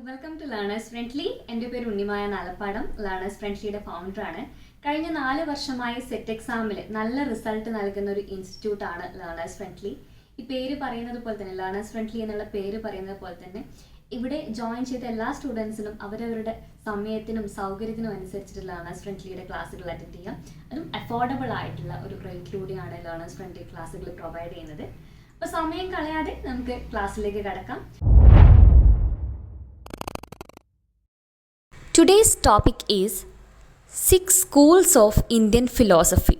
Welcome to learners friendly. എൻ്റെ പേര് Unnimaya Nalappadam. Learners ഫ്രണ്ട്ലിയുടെ ഫൗണ്ടറാണ്. കഴിഞ്ഞ 4 വർഷമായി സെറ്റ് എക്സാമിൽ നല്ല റിസൾട്ട് നൽകുന്ന ഒരു ഇൻസ്റ്റിറ്റ്യൂട്ടാണ് ലേണേഴ്സ് ഫ്രണ്ട്ലി. ഈ പേര് പറയുന്നത് പോലെ തന്നെ, ലേണേഴ്സ് ഫ്രണ്ട്ലി എന്നുള്ള പേര് പറയുന്നത് പോലെ തന്നെ, ഇവിടെ ജോയിൻ ചെയ്ത എല്ലാ സ്റ്റുഡൻസിനും അവരവരുടെ സമയത്തിനും സൗകര്യത്തിനും അനുസരിച്ചിട്ട് ലേണേഴ്സ് ഫ്രണ്ട്ലിയുടെ ക്ലാസ്സുകൾ അറ്റൻഡ് ചെയ്യാം. അതും അഫോർഡബിൾ ആയിട്ടുള്ള ഒരു റേറ്റിലൂടെയാണ് ലേണേഴ്സ് ഫ്രണ്ട്ലി ക്ലാസ്സുകൾ പ്രൊവൈഡ് ചെയ്യുന്നത്. അപ്പോൾ സമയം കളയാതെ നമുക്ക് ക്ലാസ്സിലേക്ക് കടക്കാം. Today's topic is 6 schools of Indian philosophy.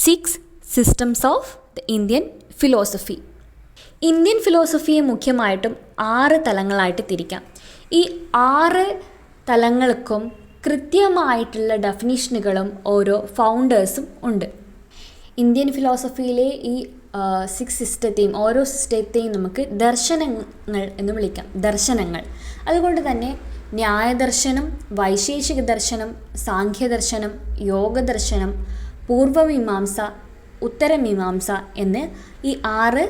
6 systems of the Indian philosophy. Indian ഫിലോസഫിയെ മുഖ്യമായിട്ടും 6 തലങ്ങളായിട്ട് തിരിക്കാം. ഈ 6 തലങ്ങൾക്കും കൃത്യമായിട്ടുള്ള ഡെഫിനിഷനുകളും ഓരോ ഫൗണ്ടേഴ്സും ഉണ്ട്. ഇന്ത്യൻ ഫിലോസഫിയിലെ ഈ 6 സിസ്റ്റത്തെയും ഓരോ സിസ്റ്റത്തെയും നമുക്ക് ദർശനങ്ങൾ എന്ന് വിളിക്കാം. ദർശനങ്ങൾ. അതുകൊണ്ട് തന്നെ ന്യായദർശനം, വൈശേഷിക ദർശനം, സാഖ്യദർശനം, യോഗദർശനം, പൂർവമീമാംസ, ഉത്തരമീമാംസ എന്ന് ഈ 6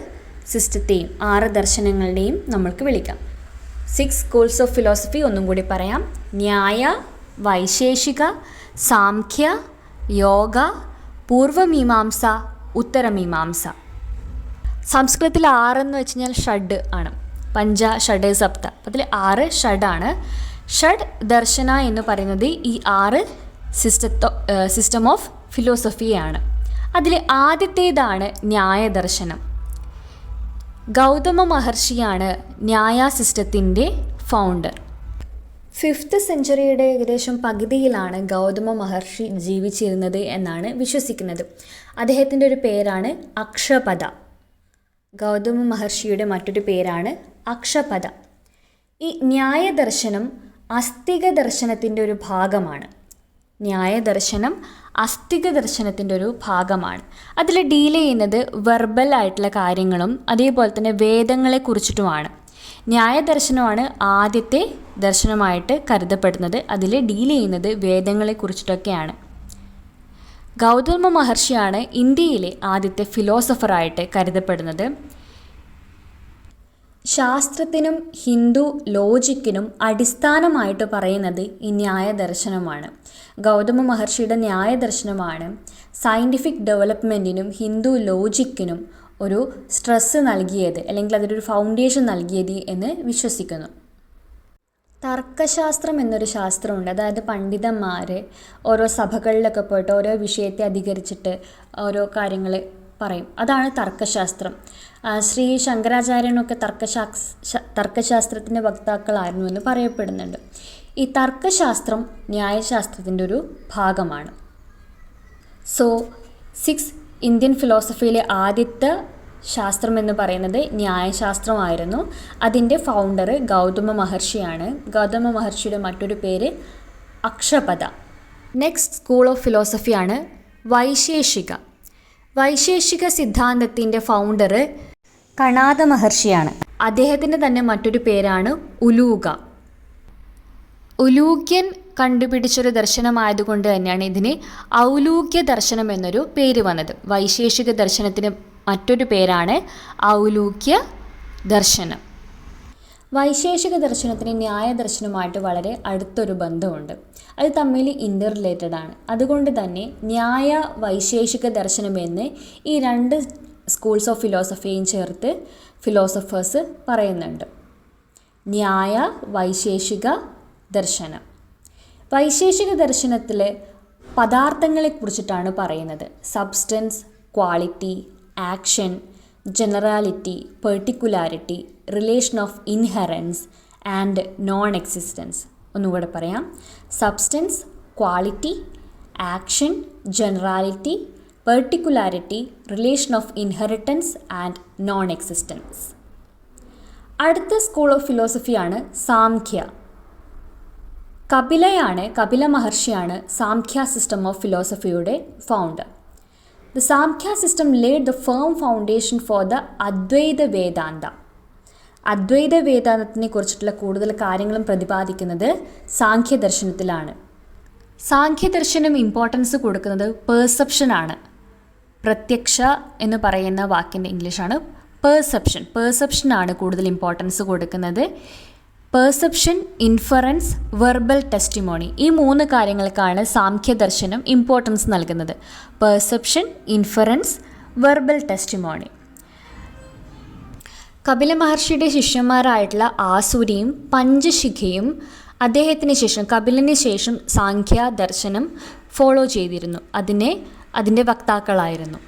സിസ്റ്റത്തെയും 6 ദർശനങ്ങളുടെയും നമ്മൾക്ക് വിളിക്കാം. 6 സ്കൂൾസ് ഓഫ് ഫിലോസഫി ഒന്നും കൂടി പറയാം. ന്യായ, വൈശേഷിക, സാഖ്യ, യോഗ, പൂർവമീമാംസ, ഉത്തരമീമാംസ. സംസ്കൃതത്തിൽ 6 എന്ന് വെച്ച് കഴിഞ്ഞാൽ ഷഡ് ആണ്. പഞ്ച, ഷഡ്, സപ്ത. അതിൽ 6 ഷഡാണ്. ഷഡ് ദർശന എന്ന് പറയുന്നത് ഈ 6 സിസ്റ്റം ഓഫ് ഫിലോസഫിയാണ്. അതിൽ ആദ്യത്തേതാണ് ന്യായദർശനം. ഗൗതമ മഹർഷിയാണ് ന്യായ സിസ്റ്റത്തിൻ്റെ ഫൗണ്ടർ. 5th സെഞ്ച്വറിയുടെ ഏകദേശം പകുതിയിലാണ് ഗൗതമ മഹർഷി ജീവിച്ചിരുന്നത് എന്നാണ് വിശ്വസിക്കുന്നത്. അദ്ദേഹത്തിൻ്റെ ഒരു പേരാണ് അക്ഷപദ. ഗൗതമ മഹർഷിയുടെ മറ്റൊരു പേരാണ് അക്ഷപദ. ഈ ന്യായദർശനം അസ്തിക ദർശനത്തിൻ്റെ ഒരു ഭാഗമാണ്. ന്യായദർശനം അസ്തിക ദർശനത്തിൻ്റെ ഒരു ഭാഗമാണ്. അതിൽ ഡീൽ ചെയ്യുന്നത് വെർബൽ ആയിട്ടുള്ള കാര്യങ്ങളും അതേപോലെ തന്നെ വേദങ്ങളെ കുറിച്ചിട്ടുമാണ്. ന്യായദർശനമാണ് ആദ്യത്തെ ദർശനമായിട്ട് കരുതപ്പെടുന്നത്. അതിൽ ഡീൽ ചെയ്യുന്നത് വേദങ്ങളെ കുറിച്ചിട്ടൊക്കെയാണ്. ഗൗതമ മഹർഷിയാണ് ഇന്ത്യയിലെ ആദ്യത്തെ ഫിലോസഫറായിട്ട് കരുതപ്പെടുന്നത്. ശാസ്ത്രത്തിനും ഹിന്ദു ലോജിക്കിനും അടിസ്ഥാനമായിട്ട് പറയുന്നത് ഈ ന്യായദർശനമാണ്. ഗൗതമ മഹർഷിയുടെ ന്യായദർശനമാണ് സയൻറ്റിഫിക് ഡെവലപ്മെൻറ്റിനും ഹിന്ദു ലോജിക്കിനും ഒരു സ്ട്രെസ്സ് നൽകിയത്, അല്ലെങ്കിൽ അതിനൊരു ഫൗണ്ടേഷൻ നൽകിയത് എന്ന് വിശ്വസിക്കുന്നു. തർക്കശാസ്ത്രം എന്നൊരു ശാസ്ത്രമുണ്ട്. അതായത് പണ്ഡിതന്മാർ ഓരോ സഭകളിലൊക്കെ പോയിട്ട് ഓരോ വിഷയത്തെ അധികരിച്ചിട്ട് ഓരോ കാര്യങ്ങൾ പറയും. അതാണ് തർക്കശാസ്ത്രം. ശ്രീ ശങ്കരാചാര്യനൊക്കെ തർക്കശാസ്ത്രത്തിൻ്റെ വക്താക്കളായിരുന്നു എന്ന് പറയപ്പെടുന്നുണ്ട്. ഈ തർക്കശാസ്ത്രം ന്യായശാസ്ത്രത്തിൻ്റെ ഒരു ഭാഗമാണ്. സോ 6 ഇന്ത്യൻ ഫിലോസഫിയിലെ ആദ്യത്തെ ശാസ്ത്രം എന്ന് പറയുന്നത് ന്യായശാസ്ത്രമായിരുന്നു. അതിൻ്റെ ഫൗണ്ടർ ഗൗതമ മഹർഷിയാണ്. ഗൗതമ മഹർഷിയുടെ മറ്റൊരു പേര് അക്ഷപദ. നെക്സ്റ്റ് സ്കൂൾ ഓഫ് ഫിലോസഫിയാണ് വൈശേഷിക. വൈശേഷിക സിദ്ധാന്തത്തിൻ്റെ ഫൗണ്ടർ കണാദ മഹർഷിയാണ്. അദ്ദേഹത്തിൻ്റെ തന്നെ മറ്റൊരു പേരാണ് ഉലൂക. ഉലൂക്യൻ കണ്ടുപിടിച്ചൊരു ദർശനമായതുകൊണ്ട് തന്നെയാണ് ഇതിന് ഔലൂക്യ ദർശനം എന്നൊരു പേര് വന്നത്. വൈശേഷിക ദർശനത്തിന് മറ്റൊരു പേരാണ് ഔലൂക്യ ദർശനം. വൈശേഷിക ദർശനത്തിന് ന്യായദർശനവുമായിട്ട് വളരെ അടുത്തൊരു ബന്ധമുണ്ട്. അത് തമ്മിൽ ഇൻ്റർ റിലേറ്റഡ് ആണ്. അതുകൊണ്ട് തന്നെ ന്യായ വൈശേഷിക ദർശനം എന്ന് ഈ 2 സ്കൂൾസ് ഓഫ് ഫിലോസഫിയും ചേർത്ത് ഫിലോസഫേഴ്സ് പറയുന്നുണ്ട്. ന്യായ വൈശേഷിക ദർശനം. വൈശേഷിക ദർശനത്തിൽ പദാർത്ഥങ്ങളെക്കുറിച്ചിട്ടാണ് പറയുന്നത്. Substance, quality, action, generality, particularity, relation of inherence and non existence. ഒന്നുകൂടെ പറയാം. Substance, quality, action, generality, particularity, relation of inheritance and non existence. അടുത്ത സ്കൂൾ ഓഫ് ഫിലോസഫിയാണ് സാംഖ്യ. കപില മഹർഷിയാണ് സാംഖ്യ സിസ്റ്റം ഓഫ് ഫിലോസഫിയുടെ founder. The Samkhya system laid the firm foundation for the Advaita Vedanta. അദ്വൈത വേദാന്തത്തിനെ കുറിച്ചിട്ടുള്ള കൂടുതൽ കാര്യങ്ങളും പ്രതിപാദിക്കുന്നത് സാഖ്യദർശനത്തിലാണ്. സാഖ്യദർശനം ഇമ്പോർട്ടൻസ് കൊടുക്കുന്നത് പെർസെപ്ഷനാണ്. പ്രത്യക്ഷ എന്ന് പറയുന്ന വാക്കിൻ്റെ ഇംഗ്ലീഷാണ് പെർസെപ്ഷനാണ് കൂടുതൽ ഇമ്പോർട്ടൻസ് കൊടുക്കുന്നത്. പെർസെപ്ഷൻ, ഇൻഫറൻസ്, വെർബൽ ടെസ്റ്റിമോണി, ഈ 3 കാര്യങ്ങൾക്കാണ് സാംഖ്യദർശനം ഇമ്പോർട്ടൻസ് നൽകുന്നത്. Perception, inference, verbal testimony. Kapila മഹർഷിയുടെ ശിഷ്യന്മാരായിട്ടുള്ള ആസുരിയും പഞ്ചശിഖയും അദ്ദേഹത്തിന് ശേഷം, കപിലന് ശേഷം സാംഖ്യദർശനം ഫോളോ ചെയ്തിരുന്നു. അതിൻ്റെ വക്താക്കളായിരുന്നു.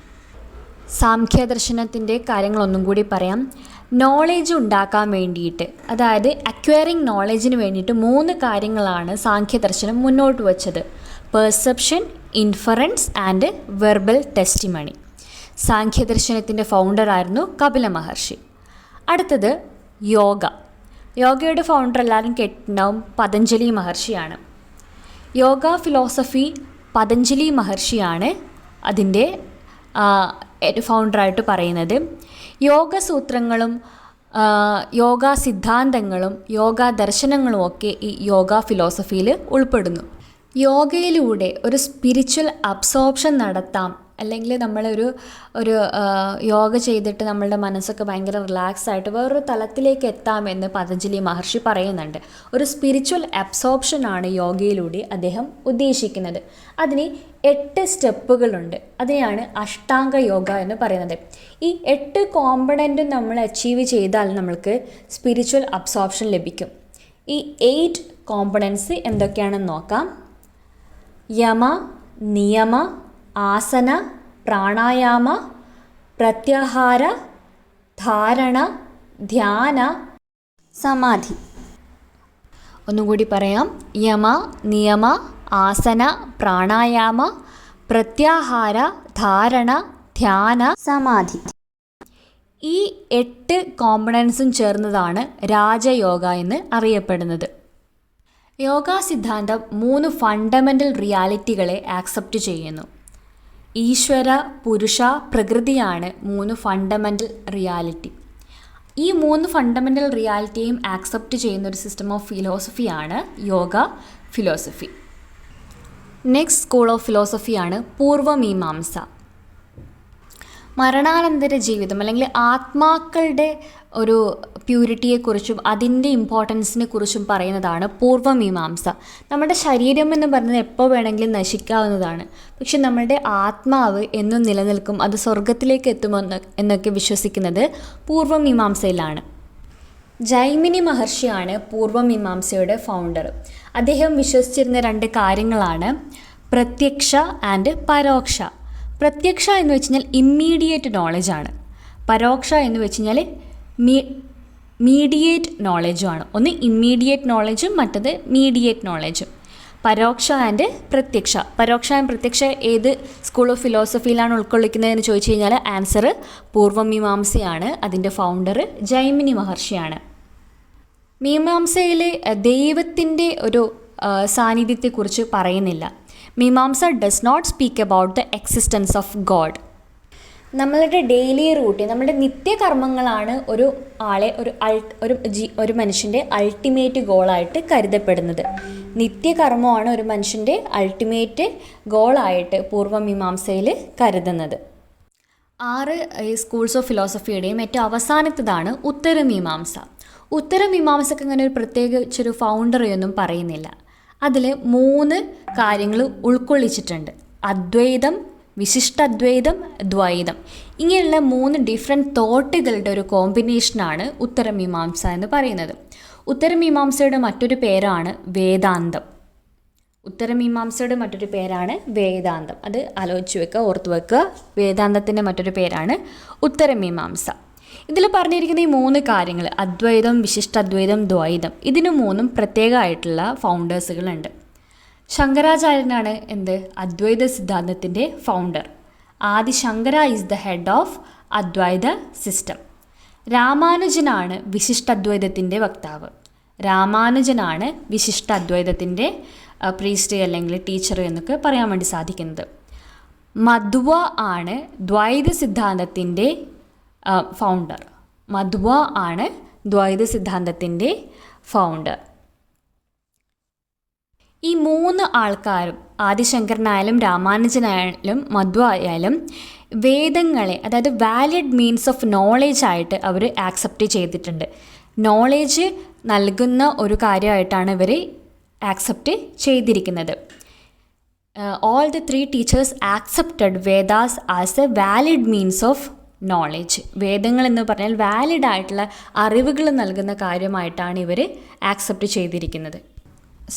സാംഖ്യദർശനത്തിൻ്റെ കാര്യങ്ങളൊന്നും കൂടി പറയാം. നോളേജ് ഉണ്ടാക്കാൻ വേണ്ടിയിട്ട്, അതായത് അക്വയറിങ് നോളേജിന് വേണ്ടിയിട്ട് 3 കാര്യങ്ങളാണ് സാംഖ്യദർശനം മുന്നോട്ട് വച്ചത്. Perception, inference and verbal testimony. സാംഖ്യദർശനത്തിൻ്റെ ഫൗണ്ടറായിരുന്നു കപില മഹർഷി. അടുത്തത് യോഗ. യോഗയുടെ ഫൗണ്ടർ എല്ലാവരും കേട്ടിട്ടുണ്ടാവും, പതഞ്ജലി മഹർഷിയാണ്. യോഗ ഫിലോസഫി പതഞ്ജലി മഹർഷിയാണ് അതിൻ്റെ ഫൗണ്ടറായിട്ട് പറയുന്നത്. യോഗസൂത്രങ്ങളും യോഗ സിദ്ധാന്തങ്ങളും യോഗ ദർശനങ്ങളും ഒക്കെ ഈ യോഗ ഫിലോസഫിയിൽ ഉൾപ്പെടുന്നു. യോഗയിലൂടെ ഒരു സ്പിരിച്വൽ അബ്സോർപ്ഷൻ നടത്താം, അല്ലെങ്കിൽ നമ്മളൊരു യോഗ ചെയ്തിട്ട് നമ്മളുടെ മനസ്സൊക്കെ ഭയങ്കര റിലാക്സ് ആയിട്ട് വേറൊരു തലത്തിലേക്ക് എത്താമെന്ന് പതഞ്ജലി മഹർഷി പറയുന്നുണ്ട്. ഒരു സ്പിരിച്വൽ അബ്സോർപ്ഷനാണ് യോഗയിലൂടെ അദ്ദേഹം ഉദ്ദേശിക്കുന്നത്. അതിന് 8 സ്റ്റെപ്പുകളുണ്ട്. അതിനെയാണ് അഷ്ടാംഗ യോഗ എന്ന് പറയുന്നത്. ഈ 8 കോമ്പണൻറ്റും നമ്മൾ അച്ചീവ് ചെയ്താൽ നമ്മൾക്ക് സ്പിരിച്വൽ അബ്സോർപ്ഷൻ ലഭിക്കും. ഈ 8 കോമ്പണൻസ് എന്തൊക്കെയാണെന്ന് നോക്കാം. യമ, നിയമ, ആസന, പ്രാണായാമ, പ്രത്യാഹാര, ധാരണ, ധ്യാന, സമാധി. ഒന്നുകൂടി പറയാം. യമ, നിയമ, ആസന, പ്രാണായാമ, പ്രത്യാഹാര, ധാരണ, ധ്യാന, സമാധി. ഈ 8 കോമ്പണൻസും ചേർന്നതാണ് രാജയോഗ എന്ന് അറിയപ്പെടുന്നത്. യോഗ സിദ്ധാന്തം 3 ഫണ്ടമെൻ്റൽ റിയാലിറ്റികളെ ആക്സെപ്റ്റ് ചെയ്യുന്നു. ഈശ്വര, പുരുഷ, പ്രകൃതിയാണ് 3 ഫണ്ടമെൻ്റൽ റിയാലിറ്റി. ഈ 3 ഫണ്ടമെൻ്റൽ റിയാലിറ്റിയും ആക്സെപ്റ്റ് ചെയ്യുന്ന ഒരു സിസ്റ്റം ഓഫ് ഫിലോസഫിയാണ് yoga philosophy. Next school of ഫിലോസഫിയാണ് പൂർവമീമാംസ. മരണാനന്തര ജീവിതം അല്ലെങ്കിൽ ആത്മാക്കളുടെ ഒരു പ്യൂരിറ്റിയെക്കുറിച്ചും അതിൻ്റെ ഇമ്പോർട്ടൻസിനെ കുറിച്ചും പറയുന്നതാണ് പൂർവമീമാംസ. നമ്മുടെ ശരീരം എന്ന് പറയുന്നത് എപ്പോൾ വേണമെങ്കിലും നശിക്കാവുന്നതാണ്, പക്ഷെ നമ്മളുടെ ആത്മാവ് എന്നും നിലനിൽക്കും, അത് സ്വർഗത്തിലേക്ക് എത്തുമെന്ന് എന്നൊക്കെ വിശ്വസിക്കുന്നത് പൂർവമീമാംസയിലാണ്. ജൈമിനി മഹർഷിയാണ് പൂർവമീമാംസയുടെ ഫൗണ്ടർ. അദ്ദേഹം വിശ്വസിച്ചിരുന്ന 2 കാര്യങ്ങളാണ് പ്രത്യക്ഷ ആൻഡ് പരോക്ഷ. പ്രത്യക്ഷ എന്ന് വെച്ച് കഴിഞ്ഞാൽ ഇമ്മീഡിയറ്റ് നോളജാണ്. പരോക്ഷ എന്ന് വെച്ച് കഴിഞ്ഞാൽ മീഡിയേറ്റ് നോളജുമാണ്. ഒന്ന് ഇമ്മീഡിയറ്റ് നോളജും മറ്റത് മീഡിയേറ്റ് നോളജും. പരോക്ഷ ആൻഡ് പ്രത്യക്ഷ. പരോക്ഷ ആൻഡ് പ്രത്യക്ഷ ഏത് സ്കൂൾ ഓഫ് ഫിലോസഫിയിലാണ് ഉൾക്കൊള്ളിക്കുന്നതെന്ന് ചോദിച്ചു കഴിഞ്ഞാൽ ആൻസർ പൂർവമീമാംസയാണ്. അതിൻ്റെ ഫൗണ്ടർ ജൈമിനി മഹർഷിയാണ്. മീമാംസയിൽ ദൈവത്തിൻ്റെ ഒരു സാന്നിധ്യത്തെക്കുറിച്ച് പറയുന്നില്ല. Mimamsa does not speak about the existence of God. നമ്മളുടെ ഡെയിലി റൂട്ടീൻ, നമ്മുടെ നിത്യകർമ്മങ്ങളാണ് ഒരു ആളെ ഒരു മനുഷ്യൻ്റെ അൾട്ടിമേറ്റ് ഗോളായിട്ട് കരുതപ്പെടുന്നത്. നിത്യകർമ്മമാണ് ഒരു മനുഷ്യൻ്റെ അൾട്ടിമേറ്റ് ഗോളായിട്ട് പൂർവമീമാംസയിൽ കരുതുന്നത്. 6 സ്കൂൾസ് ഓഫ് ഫിലോസഫിയുടെയും ഏറ്റവും അവസാനത്തതാണ് ഉത്തരമീമാംസ. ഉത്തരമീമാംസക്ക് അങ്ങനെ ഒരു പ്രത്യേകിച്ചൊരു ഫൗണ്ടറൊന്നും പറയുന്നില്ല. അതിൽ 3 കാര്യങ്ങൾ ഉൾക്കൊള്ളിച്ചിട്ടുണ്ട്. അദ്വൈതം, വിശിഷ്ടാദ്വൈതം, ദ്വൈതം. ഇങ്ങനെയുള്ള 3 ഡിഫറെൻറ്റ് തോട്ടുകളുടെ ഒരു കോമ്പിനേഷനാണ് ഉത്തരമീമാംസ എന്ന് പറയുന്നത്. ഉത്തരമീമാംസയുടെ മറ്റൊരു പേരാണ് വേദാന്തം. ഉത്തരമീമാംസയുടെ മറ്റൊരു പേരാണ് വേദാന്തം. അത് ആലോചിച്ച് വെക്കുക, ഓർത്ത് വെക്കുക. വേദാന്തത്തിൻ്റെ മറ്റൊരു പേരാണ് ഉത്തരമീമാംസ. ഇതിൽ പറഞ്ഞിരിക്കുന്ന ഈ 3 കാര്യങ്ങൾ അദ്വൈതം, വിശിഷ്ടാദ്വൈതം, ദ്വൈതം, ഇതിന് 3 പ്രത്യേകമായിട്ടുള്ള ഫൗണ്ടേഴ്സുകളുണ്ട്. ശങ്കരാചാര്യനാണ് അദ്വൈത സിദ്ധാന്തത്തിൻ്റെ ഫൗണ്ടർ. Adi Shankara is the head of Advaita system. രാമാനുജനാണ് വിശിഷ്ടാദ്വൈതത്തിൻ്റെ വക്താവ്. രാമാനുജനാണ് വിശിഷ്ടാദ്വൈതത്തിൻ്റെ പ്രീസ്റ്റ് അല്ലെങ്കിൽ ടീച്ചർ എന്നൊക്കെ പറയാൻ വേണ്ടി സാധിക്കുന്നത്. മധ്വ ആണ് ദ്വൈത സിദ്ധാന്തത്തിൻ്റെ ഫൗണ്ടർ. മധ്വ ആണ് ദ്വൈത സിദ്ധാന്തത്തിൻ്റെ ഫൗണ്ടർ. ഈ 3 ആൾക്കാരും, ആദിശങ്കരനായാലും രാമാനുജനായാലും മധ്വ ആയാലും, വേദങ്ങളെ, അതായത് വാലിഡ് മീൻസ് ഓഫ് നോളേജ് ആയിട്ട് അവർ ആക്സെപ്റ്റ് ചെയ്തിട്ടുണ്ട്. നോളേജ് നൽകുന്ന ഒരു കാര്യമായിട്ടാണ് ഇവർ ആക്സെപ്റ്റ് ചെയ്തിരിക്കുന്നത്. All the 3 teachers accepted Vedas as A valid means of knowledge. വേദങ്ങൾ എന്ന് പറഞ്ഞാൽ വാലിഡ് ആയിട്ടുള്ള അറിവുകൾ നൽകുന്ന കാര്യമായിട്ടാണ് ഇവർ ആക്സെപ്റ്റ് ചെയ്തിരിക്കുന്നത്.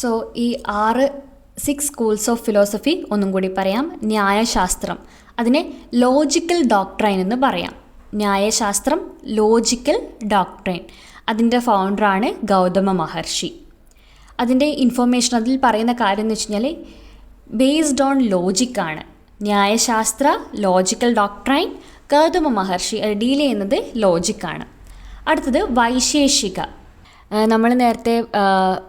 സോ ഈ 6 സ്കൂൾസ് ഓഫ് ഫിലോസഫി ഒന്നും കൂടി പറയാം. ന്യായശാസ്ത്രം, അതിനെ ലോജിക്കൽ ഡോക്ട്രൈൻ എന്ന് പറയാം. ന്യായശാസ്ത്രം, ലോജിക്കൽ ഡോക്ട്രൈൻ. അതിൻ്റെ ഫൗണ്ടറാണ് ഗൗതമ മഹർഷി. അതിൻ്റെ ഇൻഫർമേഷൻ അതിൽ പറയുന്ന കാര്യം എന്ന് വെച്ച് കഴിഞ്ഞാൽ ബേസ്ഡ് ഓൺ ലോജിക്കാണ്. ന്യായശാസ്ത്ര, ലോജിക്കൽ ഡോക്ട്രൈൻ, ഗൗതമ മഹർഷി ഡീൽ ചെയ്യുന്നത് ലോജിക്കാണ്. അടുത്തത് വൈശേഷിക. നമ്മൾ നേരത്തെ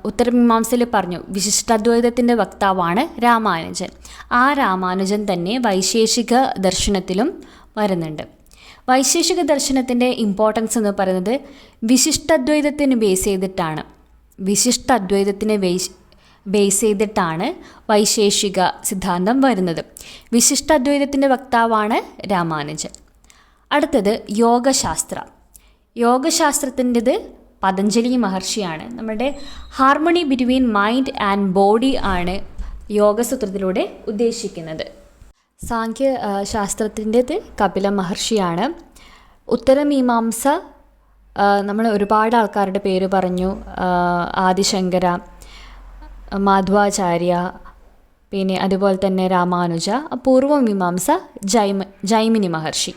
ഉത്തരമീമാംസയിൽ പറഞ്ഞു വിശിഷ്ടാദ്വൈതത്തിൻ്റെ വക്താവാണ് രാമാനുജൻ. ആ രാമാനുജൻ തന്നെ വൈശേഷിക ദർശനത്തിലും വരുന്നുണ്ട്. വൈശേഷിക ദർശനത്തിൻ്റെ ഇമ്പോർട്ടൻസ് എന്ന് പറയുന്നത് വിശിഷ്ടാദ്വൈതത്തിന് ബേസ് ചെയ്തിട്ടാണ്. വിശിഷ്ടാദ്വൈതത്തിനെ ബേസ് ചെയ്തിട്ടാണ് വൈശേഷിക സിദ്ധാന്തം വരുന്നത്. വിശിഷ്ടാദ്വൈതത്തിൻ്റെ വക്താവാണ് രാമാനുജൻ. അടുത്തത് യോഗശാസ്ത്ര. യോഗശാസ്ത്രത്തിൻ്റെത് പതഞ്ജലി മഹർഷിയാണ്. നമ്മുടെ harmony between mind and body ആണ് യോഗസൂത്രത്തിലൂടെ ഉദ്ദേശിക്കുന്നത്. സാഖ്യ ശാസ്ത്രത്തിൻ്റെത് കപില മഹർഷിയാണ്. ഉത്തരമീമാംസ നമ്മൾ ഒരുപാട് ആൾക്കാരുടെ പേര് പറഞ്ഞു. ആദിശങ്കര, മാധ്വാചാര്യ, പിന്നെ അതുപോലെ തന്നെ രാമാനുജ. പൂർവമീമാംസ ജൈമിനി മഹർഷി.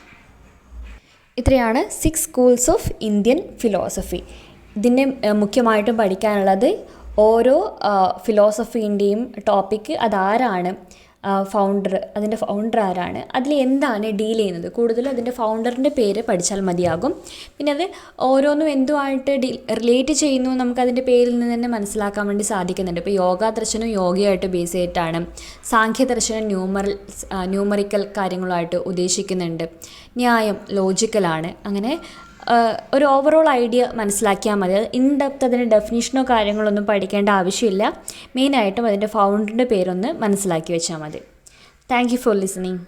ഇത്രയാണ് 6 സ്കൂൾസ് ഓഫ് ഇന്ത്യൻ ഫിലോസഫി. ഇതിനെ മുഖ്യമായിട്ടും പഠിക്കാനുള്ളത് ഓരോ ഫിലോസഫീൻ്റെയും ടോപ്പിക്ക് അതാരാണ്, ഫൗണ്ടർ, അതിൻ്റെ ഫൗണ്ടർ ആരാണ്, അതിൽ എന്താണ് ഡീൽ ചെയ്യുന്നത്, കൂടുതലും അതിൻ്റെ ഫൗണ്ടറിൻ്റെ പേര് പഠിച്ചാൽ മതിയാകും. പിന്നെ അത് ഓരോന്നും എന്തുമായിട്ട് റിലേറ്റ് ചെയ്യുന്നു നമുക്കതിൻ്റെ പേരിൽ നിന്ന് തന്നെ മനസ്സിലാക്കാൻ വേണ്ടി സാധിക്കുന്നുണ്ട്. ഇപ്പോൾ യോഗ ദർശനം യോഗയായിട്ട് ബേസ് ചെയ്തിട്ടാണ്, സാഖ്യദർശനം ന്യൂമറിക്കൽ കാര്യങ്ങളുമായിട്ട് ഉദ്ദേശിക്കുന്നുണ്ട്, ന്യായം ലോജിക്കലാണ്. അങ്ങനെ ഒരു ഓവറോൾ ഐഡിയ മനസ്സിലാക്കിയാൽ മതി. ഇൻ ഡെപ്ത് അതിൻ്റെ ഡെഫിനിഷനോ കാര്യങ്ങളൊന്നും പഠിക്കേണ്ട ആവശ്യമില്ല. മെയിനായിട്ടും അതിൻ്റെ ഫൗണ്ടറിൻ്റെ പേരൊന്ന് മനസ്സിലാക്കി വെച്ചാൽ മതി. Thank you for listening.